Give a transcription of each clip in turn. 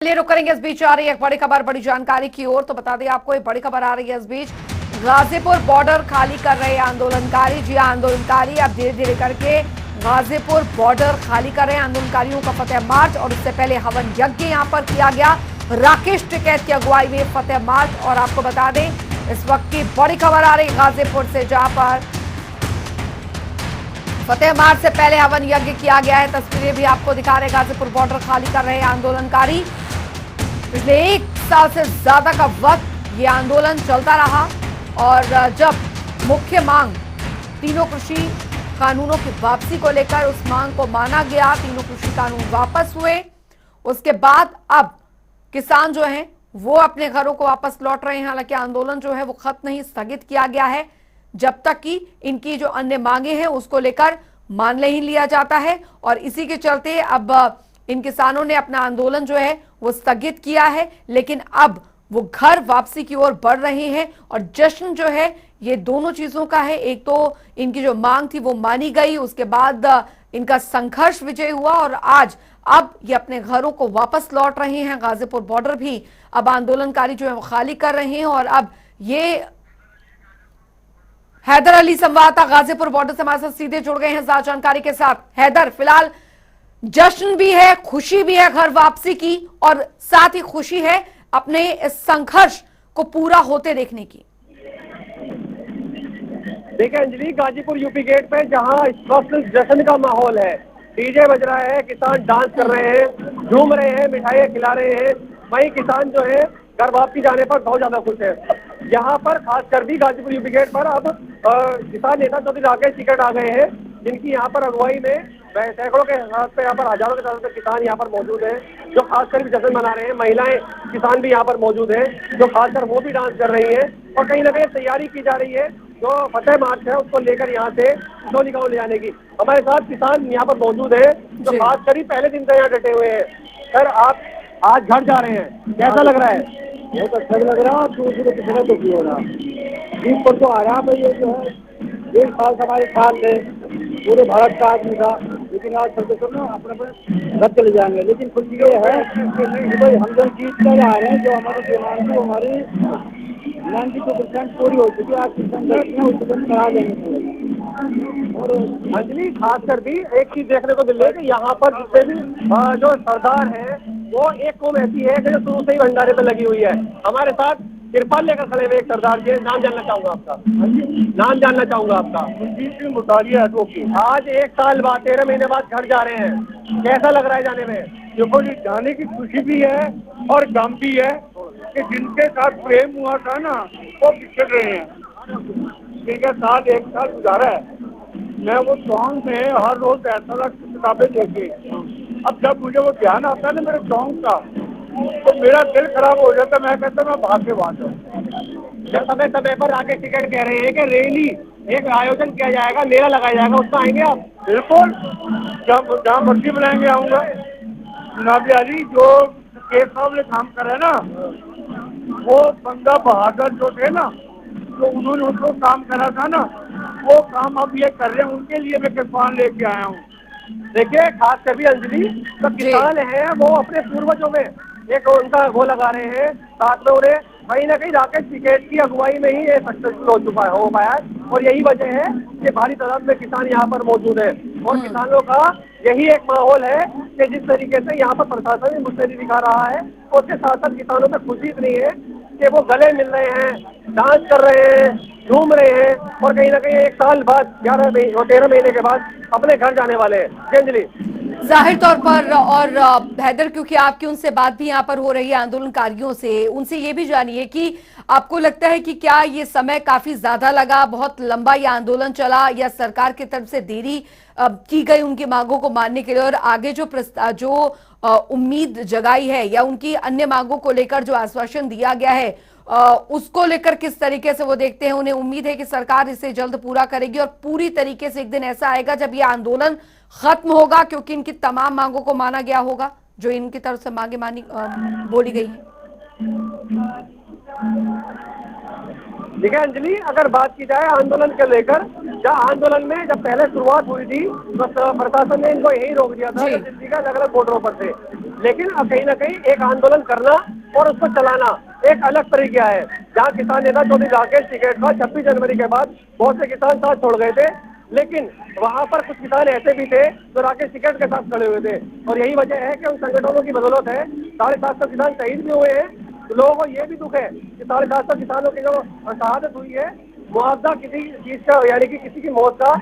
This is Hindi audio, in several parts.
चलिए रुक करेंगे, इस बीच आ रही है एक बड़ी खबर, बड़ी जानकारी की ओर। तो बता दें आपको, एक बड़ी खबर आ रही है इस बीच। गाजीपुर बॉर्डर खाली कर रहे हैं आंदोलनकारी। जी हां, आंदोलनकारी अब धीरे धीरे करके गाजीपुर बॉर्डर खाली कर रहे हैं। आंदोलनकारियों का फतेह मार्च और उससे पहले हवन यज्ञ यहां पर किया गया। राकेश टिकैत की अगुवाई में फतेह मार्च। और आपको बता दें, इस वक्त की बड़ी खबर आ रही गाजीपुर से, जहां पर फतेह मार्च से पहले हवन यज्ञ किया गया है। तस्वीरें भी आपको दिखा रहे, गाजीपुर बॉर्डर खाली कर रहे हैं आंदोलनकारी। पिछले 1 साल से ज्यादा का वक्त ये आंदोलन चलता रहा और जब मुख्य मांग तीनों कृषि कानूनों की वापसी को लेकर, उस मांग को माना गया, तीनों कृषि कानून वापस हुए। उसके बाद अब किसान जो हैं वो अपने घरों को वापस लौट रहे हैं। हालांकि आंदोलन जो है वो खत्म नहीं, स्थगित किया गया है जब तक कि इनकी जो अन्य मांगे हैं उसको लेकर मान नहीं लिया जाता है। और इसी के चलते अब इन किसानों ने अपना आंदोलन जो है वो स्थगित किया है, लेकिन अब वो घर वापसी की ओर बढ़ रहे हैं। और जश्न जो है ये दोनों चीजों का है। एक तो इनकी जो मांग थी वो मानी गई, उसके बाद इनका संघर्ष विजय हुआ और आज अब ये अपने घरों को वापस लौट रहे हैं। गाजीपुर बॉर्डर भी अब आंदोलनकारी जो है वो खाली कर रहे हैं। और अब ये हैदर अली संवाददाता गाजीपुर बॉर्डर से हमारे साथ सीधे जुड़ गए हैं ज्यादा जानकारी के साथ। हैदर, फिलहाल जश्न भी है, खुशी भी है घर वापसी की, और साथ ही खुशी है अपने इस संघर्ष को पूरा होते देखने की। देखिए अंजलि, गाजीपुर यूपी गेट पे जहां इस वक्त जश्न का माहौल है, डीजे बज रहा है, किसान डांस कर रहे हैं, झूम रहे हैं, मिठाइयाँ खिला रहे हैं। वहीं किसान जो है घर वापसी जाने पर बहुत ज्यादा खुश है। यहाँ पर खासकर भी गाजीपुर यूपी गेट पर अब किसान नेता चौधरी राकेश टिकैत आ गए हैं, जिनकी यहाँ पर अगुवाई में सैकड़ों के हिसाब से यहाँ पर हजारों के हिसाब से किसान यहाँ पर मौजूद हैं, जो खासकर भी जश्न मना रहे हैं। महिलाएं किसान भी यहाँ पर मौजूद हैं, जो खासकर वो भी डांस कर रही हैं। और कहीं ना कहीं तैयारी की जा रही है जो फतेह मार्च है उसको लेकर यहाँ से किशोरी गांव ले जाने की। हमारे साथ किसान यहाँ पर मौजूद है जो खासकर ही पहले दिन से यहाँ डटे हुए हैं। सर, आप आज घर जा रहे हैं, कैसा लग रहा है? बहुत अच्छा लग रहा है, दूसरे को कितना दुखी हो रहा। जीत पर तो आराम है, ये जो है 1 साल से हमारे साथ है, पूरे भारत का आदमी था, लेकिन आज सबके सब ना अपने अपने घर चले जाएंगे। लेकिन खुशी ये है कि भाई हम लोग जीत कर आ रहे हैं, जो हमारी डिमांड थी हमारी 92% पूरी हो चुकी है। आज किसान करा देंगे। और अंजलि, खासकर भी एक चीज देखने को मिल रही है कि यहाँ पर जितने भी जो सरदार है वो एक कौम ऐसी है कि जो शुरू से ही भंडारे पे लगी हुई है। हमारे साथ तिरपाल लेकर खड़े हुए एक सरदार जी, नाम जानना चाहूंगा आपका। नाम जानना चाहूंगा आपका। आज 1 साल बाद 13 महीने बाद घर जा रहे हैं, कैसा लग रहा है जाने में? देखो जी, जाने की खुशी भी है और गम भी है कि जिनके साथ प्रेम हुआ था ना वो बिछड़ रहे हैं, जिनके साथ 1 साल गुजारा है। मैं वो सॉन्ग में हर रोज ऐसा लगता किताबें देखे, अब जब मुझे वो ध्यान आता है ना मेरे सॉन्ग का, तो मेरा दिल खराब हो जाता। मैं कहता मैं भाग के बात हूँ। जब समय समय पर राकेश टिकैत कह रहे हैं कि रैली एक आयोजन किया जाएगा, मेला लगाया जाएगा, उसमें आएंगे आप? बिल्कुल, जहाँ मर्जी बुलाएंगे आऊँगा। जनाब अली, जो केस साहब ने काम करा है ना, वो बंदा बहादुर जो थे ना, तो उन्होंने उनको काम करा था ना, वो काम अब ये कर रहे हैं, उनके लिए मैं किसान लेके आया हूँ। देखिए, खास कर भी अंजलि, तो किसान हैं वो अपने पूर्वजों में एक उनका वो लगा रहे हैं, साथ में उन्हें कहीं ना कहीं राकेश टिकैत की अगुवाई में ही ये सक्सेसफुल हो पाया है। और यही वजह है कि भारी तादाद में किसान यहाँ पर मौजूद है। और किसानों का यही एक माहौल है कि जिस तरीके से यहाँ पर प्रशासन भी मुस्तैदी दिखा रहा है, उसके साथ साथ किसानों में खुशी इतनी है कि वो गले मिल रहे हैं, डांस कर रहे हैं, झूम रहे हैं, और कहीं ना कहीं 1 साल बाद 13 महीने के बाद अपने घर जाने वाले हैं। अंजलि, जाहिर तौर पर, और हैदर, क्योंकि आपकी उनसे बात भी यहाँ पर हो रही है आंदोलनकारियों से, उनसे ये भी जानिए कि आपको लगता है कि क्या ये समय काफी ज्यादा लगा, बहुत लंबा ये आंदोलन चला, या सरकार की तरफ से देरी की गई उनकी मांगों को मानने के लिए, और आगे जो उम्मीद जगाई है या उनकी अन्य मांगों को लेकर जो आश्वासन दिया गया है उसको लेकर किस तरीके से वो देखते हैं? उन्हें उम्मीद है कि सरकार इसे जल्द पूरा करेगी और पूरी तरीके से एक दिन ऐसा आएगा जब ये आंदोलन खत्म होगा, क्योंकि इनकी तमाम मांगों को माना गया होगा जो इनकी तरफ से बोली गई है। देखिए अंजलि, अगर बात की जाए आंदोलन के लेकर, आंदोलन में जब पहले शुरुआत हुई थी तो प्रशासन ने इनको यही रोक दिया था जी। कि दिल्ली का अलग अलग बॉर्डरों पर थे। लेकिन अब कहीं ना कहीं एक आंदोलन करना और उसको चलाना एक अलग तरीका है। जहाँ किसान नेता चौधरी राकेश टिकैत का 26 जनवरी के बाद बहुत से किसान साथ छोड़ गए थे, लेकिन वहां पर कुछ किसान ऐसे भी थे जो राकेश टिकैत के साथ खड़े हुए थे, और यही वजह है कि उन संगठनों की बदौलत है 750 किसान शहीद भी हुए हैं। तो लोगों को ये भी दुख है कि 750 किसानों की जो शहादत हुई है, मुआवजा किसी चीज का, यानी कि किसी की मौत का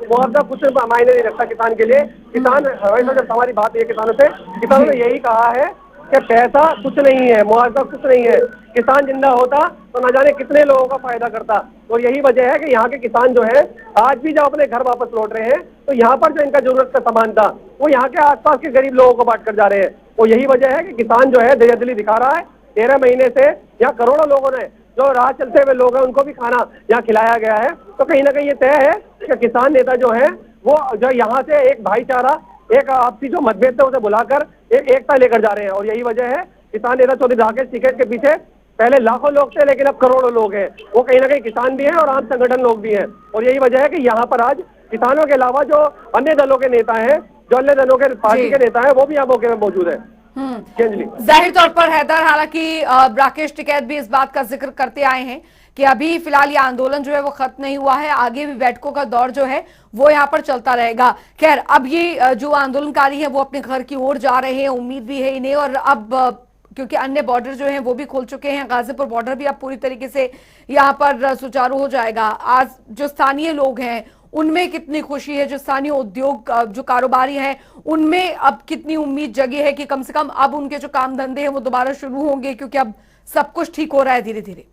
मुआवजा कुछ मायने नहीं रखता किसान के लिए। किसान हमेशा, जब हमारी बात हुई है किसानों से, किसानों ने यही कहा है कि पैसा कुछ नहीं है, मुआवजा कुछ नहीं है, किसान जिंदा होता तो न जाने कितने लोगों का फायदा करता। और यही वजह है कि यहाँ के किसान जो है आज भी जब अपने घर वापस लौट रहे हैं तो यहाँ पर जो इनका जरूरत का सामान था वो यहाँ के आसपास के गरीब लोगों को बांट कर जा रहे हैं। और यही वजह है कि किसान जो है दरियादिली दिखा रहा है। 13 महीने से यहाँ करोड़ों लोगों ने, जो राह चलते हुए लोग हैं, उनको भी खाना यहाँ खिलाया गया है। तो कहीं ना कहीं ये तय है कि किसान नेता जो है वो जो यहाँ से एक भाईचारा, एक आपसी जो मतभेद थे उसे बुलाकर एक एकता लेकर जा रहे हैं। और यही वजह है किसान नेता चौधरी राकेश टिकैत के पीछे पहले लाखों लोग थे, लेकिन अब करोड़ों लोग हैं। वो कहीं ना कहीं किसान भी हैं और आम संगठन लोग भी हैं। और यही वजह है कि यहाँ पर आज किसानों के अलावा जो अन्य दलों के नेता हैं, जो अन्य दलों के पार्टी के नेता हैं, वो भी यहाँ मौके में मौजूद है। जाहिर तौर पर हैदर, हालांकि राकेश टिकैत भी इस बात का जिक्र करते आए हैं कि अभी फिलहाल ये आंदोलन जो है वो खत्म नहीं हुआ है, आगे भी बैठकों का दौर जो है वो यहाँ पर चलता रहेगा। खैर, अब ये जो आंदोलनकारी है वो अपने घर की ओर जा रहे हैं, उम्मीद भी है इन्हें। और अब क्योंकि अन्य बॉर्डर जो हैं वो भी खुल चुके हैं, गाजीपुर बॉर्डर भी अब पूरी तरीके से यहाँ पर सुचारू हो जाएगा। आज जो स्थानीय लोग हैं उनमें कितनी खुशी है, जो स्थानीय उद्योग, जो कारोबारी हैं, उनमें अब कितनी उम्मीद जगी है कि कम से कम अब उनके जो काम धंधे हैं वो दोबारा शुरू होंगे, क्योंकि अब सब कुछ ठीक हो रहा है धीरे धीरे।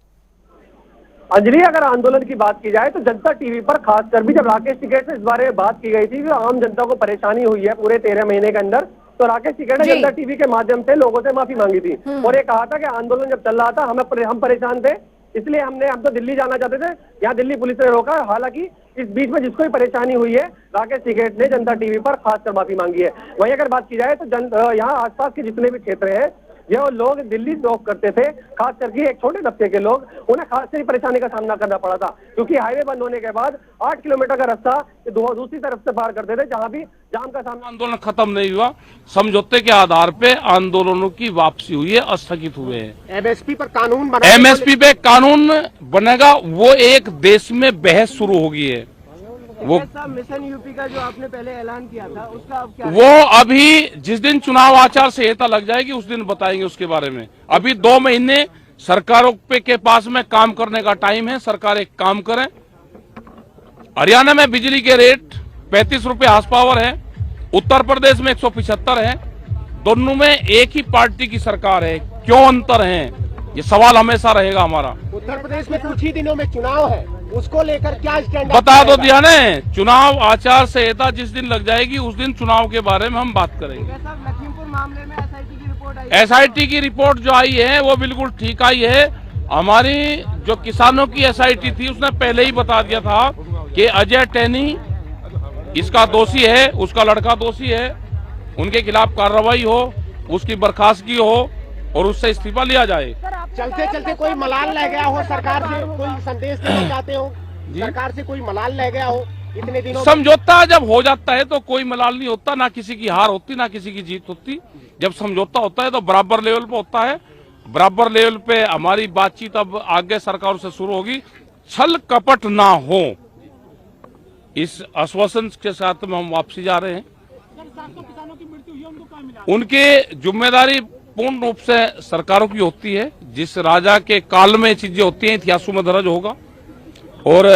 अंजलि, अगर आंदोलन की बात की जाए तो जनता टीवी पर खासकर भी जब राकेश टिकैत से इस बारे में बात की गई थी कि आम जनता को परेशानी हुई है पूरे 13 महीने के अंदर, तो राकेश टिकैत ने जनता टीवी के माध्यम से लोगों से माफी मांगी थी और ये कहा था कि आंदोलन जब चल रहा था हम परेशान थे, इसलिए हम तो दिल्ली जाना चाहते थे, यहाँ दिल्ली पुलिस ने रोका। हालांकि इस बीच में जिसको भी परेशानी हुई है, राकेश टिकैत ने जनता टीवी पर खासकर माफी मांगी है। वहीं अगर बात की जाए तो यहाँ आसपास के जितने भी क्षेत्र हैं, जो लोग दिल्ली जॉब करते थे, खास करके एक छोटे तबके के लोग, उन्हें खास कर परेशानी का सामना करना पड़ा था, क्योंकि हाईवे बंद होने के बाद 8 किलोमीटर का रास्ता दूसरी तरफ से पार करते थे, जहां भी जाम का सामना। आंदोलन खत्म नहीं हुआ, समझौते के आधार पे आंदोलनों की वापसी हुई है, स्थगित हुए हैं। एमएसपी पर कानून एमएसपी पे कानून बनेगा, वो एक देश में बहस शुरू हो गई है। वो मिशन यूपी का जो आपने पहले ऐलान किया था उसका अब क्या? वो अभी जिस दिन चुनाव आचार संहिता लग जाएगी उस दिन बताएंगे उसके बारे में। अभी 2 महीने सरकारों के पास में काम करने का टाइम है, सरकार एक काम करें। हरियाणा में बिजली के रेट 35 रुपए हाउस पावर है, उत्तर प्रदेश में 175 है, दोनों में एक ही पार्टी की सरकार है, क्यों अंतर है? ये सवाल हमेशा रहेगा हमारा। उत्तर प्रदेश में कुछ ही दिनों में चुनाव है, उसको लेकर क्या स्टैंड बता दो दिया ने, चुनाव आचार संहिता जिस दिन लग जाएगी उस दिन चुनाव के बारे में हम बात करेंगे। लखीमपुर मामले में एसआईटी की रिपोर्ट आई, एसआईटी की रिपोर्ट जो आई है वो बिल्कुल ठीक आई है। हमारी जो किसानों की एसआईटी थी उसने पहले ही बता दिया था कि अजय टैनी इसका दोषी है, उसका लड़का दोषी है, उनके खिलाफ कार्रवाई हो, उसकी बर्खास्तगी हो और उससे इस्तीफा लिया जाए। चलते चलते कोई मलाल रह गया हो, सरकार से कोई संदेश देना चाहते हो? सरकार से कोई मलाल रह गया हो इतने दिनों? समझौता जब हो जाता है तो कोई मलाल नहीं होता, ना किसी की हार होती ना किसी की जीत होती। जब समझौता होता है तो बराबर लेवल पे होता है, बराबर लेवल पे हमारी बातचीत अब आगे सरकारों से शुरू होगी। छल कपट ना हो, इस आश्वासन के साथ में हम वापसी जा रहे हैं। उनकी जिम्मेदारी पूर्ण रूप से सरकारों की होती है। जिस राजा के काल में चीजें होती हैं इतिहासों में दर्ज होगा, और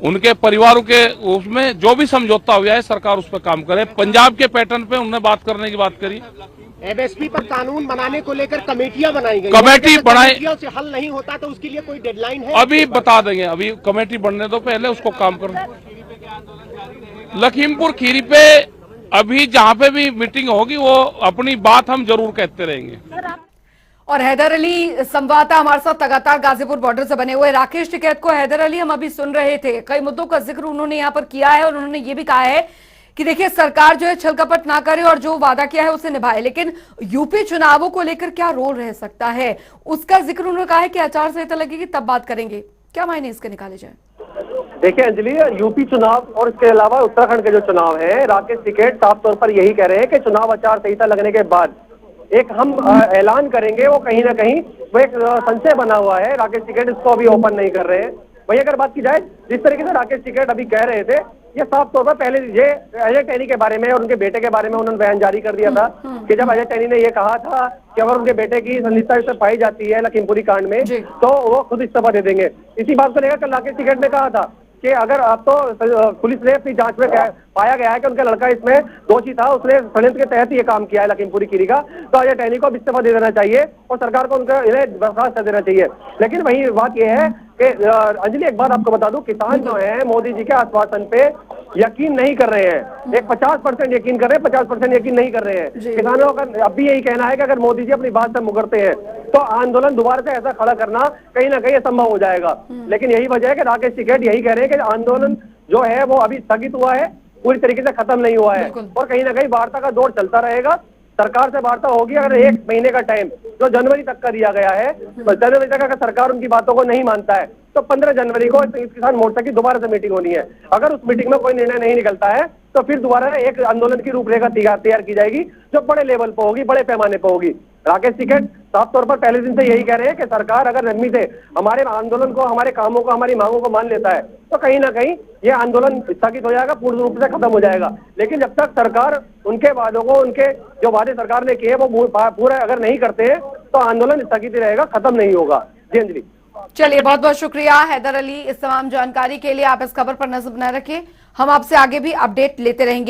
उनके परिवारों के उसमें जो भी समझौता हुआ है सरकार उस पर काम करे। पंजाब के पैटर्न पे उन्होंने बात करने की बात करी। एमएसपी पर कानून बनाने को लेकर कमेटियां बनाई गई, कमेटी बनाई से हल नहीं होता तो उसके लिए कोई डेडलाइन है? अभी बता देंगे, अभी कमेटी बनने दो, पहले उसको काम करना। लखीमपुर खीरी पे अभी जहां पे भी मीटिंग होगी वो अपनी बात हम जरूर कहते रहेंगे। और हैदर अली संवाददाता हमारे साथ लगातार गाजीपुर बॉर्डर से बने हुए। राकेश टिकैत को हैदर अली हम अभी सुन रहे थे, कई मुद्दों का जिक्र उन्होंने यहाँ पर किया है और उन्होंने ये भी कहा है कि देखिए सरकार जो है छल कपट ना करे और जो वादा किया है उसे निभाए, लेकिन यूपी चुनावों को लेकर क्या रोल रह सकता है उसका जिक्र उन्होंने कहा है कि आचार संहिता लगेगी तब बात करेंगे। क्या मायने इसके निकाले जाए? देखिए अंजलि, यूपी चुनाव और इसके अलावा उत्तराखंड के जो चुनाव है, राकेश टिकैत साफ तौर पर यही कह रहे हैं कि चुनाव आचार संहिता लगने के बाद एक हम ऐलान करेंगे। वो कहीं ना कहीं वो एक संशय बना हुआ है। राकेश टिकैत इसको अभी ओपन नहीं कर रहे हैं। वही अगर बात की जाए, जिस तरीके से राकेश टिकैत अभी कह रहे थे, ये साफ तौर पर पहले ये अजय टैनी के बारे में और उनके बेटे के बारे में उन्होंने बयान जारी कर दिया था कि जब अजय टैनी ने ये कहा था कि अगर उनके बेटे की संलिप्तता इसमें पाई जाती है लखीमपुरी कांड में, तो वो खुद इस्तीफा दे देंगे। इसी बात को लेकर कल राकेश टिकैत ने कहा था कि अगर अब तो पुलिस ने अपनी जांच में पाया गया है कि उनका लड़का इसमें दोषी था, उसने षड्यंत्र के तहत ये काम किया है लखीमपुरी खीरी का, तो अजय टैनी को इस्तीफा दे देना चाहिए और सरकार को उनका इन्हें बर्खास्त कर देना चाहिए। लेकिन वही बात यह है कि अंजलि, एक बात आपको बता दूं, किसान जो है मोदी जी के आश्वासन पे यकीन नहीं कर रहे हैं। एक 50% यकीन कर रहे हैं, 50% यकीन नहीं कर रहे हैं। किसानों का अब भी यही कहना है कि अगर मोदी जी अपनी बात से मुकरते हैं तो आंदोलन दोबारा से ऐसा खड़ा करना कहीं ना कहीं असंभव हो जाएगा। लेकिन यही वजह है कि राकेश टिकैत यही कह रहे हैं कि आंदोलन जो है वो अभी स्थगित हुआ है, पूरी तरीके से खत्म नहीं हुआ है और कहीं ना कहीं वार्ता का दौर चलता रहेगा। सरकार से वार्ता होगी। अगर 1 महीने का टाइम जो जनवरी तक का दिया गया है, तो जनवरी तक अगर सरकार उनकी बातों को नहीं मानता है तो 15 जनवरी को किसान मोर्चा की दोबारा से मीटिंग होनी है। अगर उस मीटिंग में कोई निर्णय नहीं निकलता है तो फिर दोबारा एक आंदोलन की रूपरेखा तैयार की जाएगी, जो बड़े लेवल पर होगी, बड़े पैमाने पर होगी। राकेश टिकैत साफ तौर पर पहले दिन से यही कह रहे हैं कि सरकार अगर नरमी से हमारे आंदोलन को, हमारे कामों को, हमारी मांगों को मान लेता है तो कहीं ना कहीं ये आंदोलन स्थगित हो जाएगा, पूर्ण रूप से खत्म हो जाएगा। लेकिन जब तक सरकार उनके वादों को, उनके जो वादे सरकार ने किए वो पूरा अगर नहीं करते हैं तो आंदोलन स्थगित ही रहेगा, खत्म नहीं होगा। जी अंजलि। चलिए, बहुत बहुत शुक्रिया हैदर अली इस तमाम जानकारी के लिए। आप इस खबर पर नजर बनाए रखिए, हम आपसे आगे भी अपडेट लेते रहेंगे।